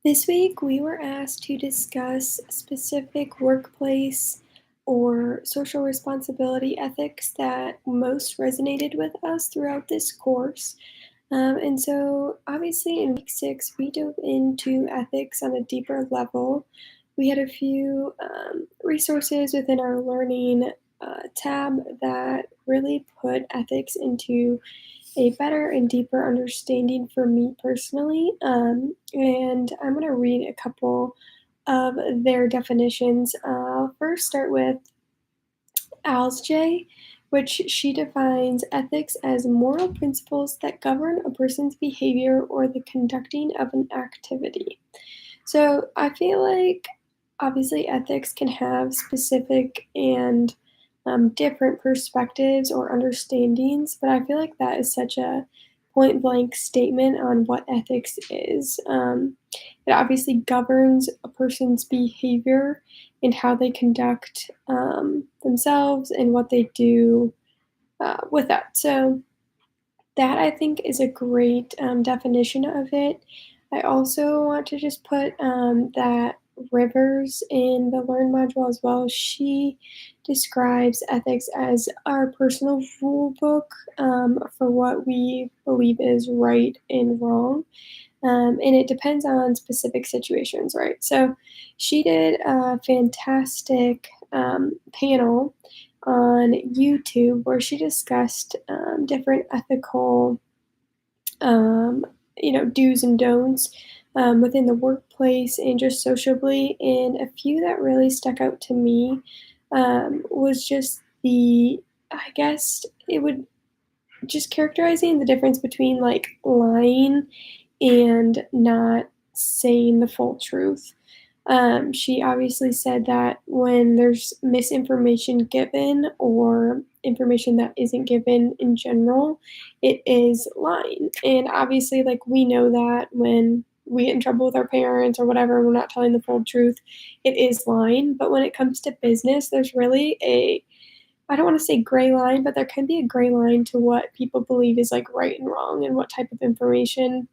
This week, we were asked to discuss specific workplace or social responsibility ethics that most resonated with us throughout this course. Obviously, in week six, we dove into ethics on a deeper level. We had a few resources within our learning tab that really put ethics into a better and deeper understanding for me personally. And I'm going to read a couple of their definitions. I'll first start with Alsjay, which she defines ethics as moral principles that govern a person's behavior or the conducting of an activity. So I feel like obviously ethics can have specific and different perspectives or understandings, but I feel like that is such a point blank statement on what ethics is. It obviously governs a person's behavior and how they conduct themselves and what they do with that. So, that I think is a great definition of it. I also want to just put that Rivers in the Learn module as well. She describes ethics as our personal rule book for what we believe is right and wrong. And it depends on specific situations, right? So she did a fantastic panel on YouTube where she discussed different ethical, um, do's and don'ts within the workplace and just sociably. And a few that really stuck out to me was just I guess it would just characterizing the difference between like lying and not saying the full truth. She obviously said that when there's misinformation given or information that isn't given in general, it is lying. And obviously, like we know that when we get in trouble with our parents or whatever, we're not telling the full truth, it is lying. But when it comes to business, there's really I don't want to say gray line, but there can be a gray line to what people believe is like right and wrong and what type of information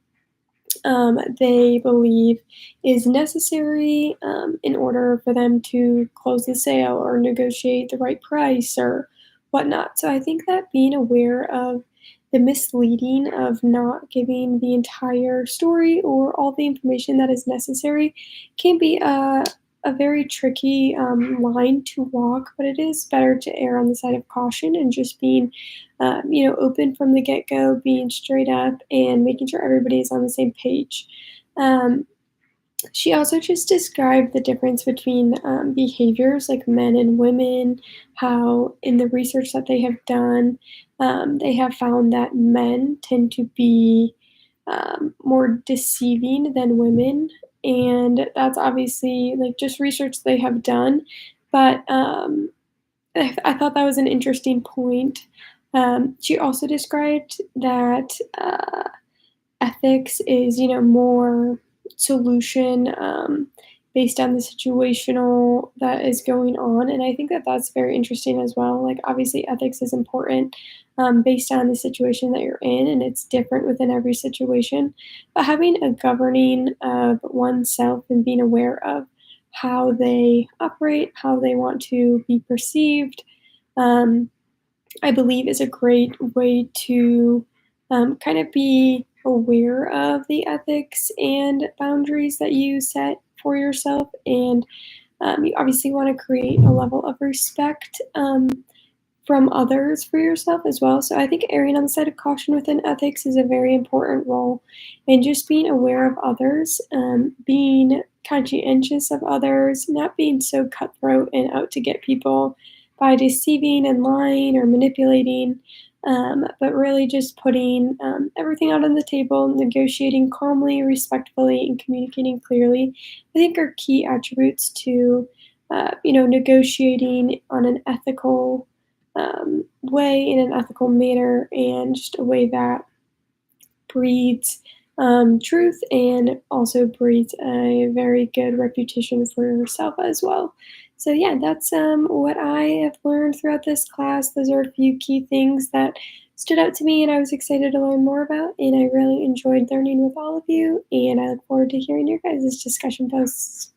they believe is necessary in order for them to close the sale or negotiate the right price or whatnot. So I think that being aware of the misleading of not giving the entire story or all the information that is necessary can be a very tricky line to walk, but it is better to err on the side of caution and just being open from the get go, being straight up, and making sure everybody is on the same page. Um, she also just described the difference between behaviors like men and women, how in the research that they have done, they have found that men tend to be more deceiving than women. And that's obviously like just research they have done. But I thought that was an interesting point. She also described that ethics is, more solution based on the situational that is going on, and I think that that's very interesting as well. Like, obviously, ethics is important based on the situation that you're in, and it's different within every situation. But having a governing of oneself and being aware of how they operate, how they want to be perceived, um, I believe is a great way to kind of be aware of the ethics and boundaries that you set for yourself. And you obviously want to create a level of respect from others for yourself as well. So I think erring on the side of caution within ethics is a very important role. And just being aware of others, being conscientious of others, not being so cutthroat and out to get people by deceiving and lying or manipulating, but really just putting everything out on the table, negotiating calmly, respectfully, and communicating clearly, I think are key attributes to, negotiating on an ethical way, in an ethical manner, and just a way that breeds truth and also breeds a very good reputation for yourself as well. So, yeah, that's what I have learned throughout this class. Those are a few key things that stood out to me and I was excited to learn more about, and I really enjoyed learning with all of you, and I look forward to hearing your guys' discussion posts.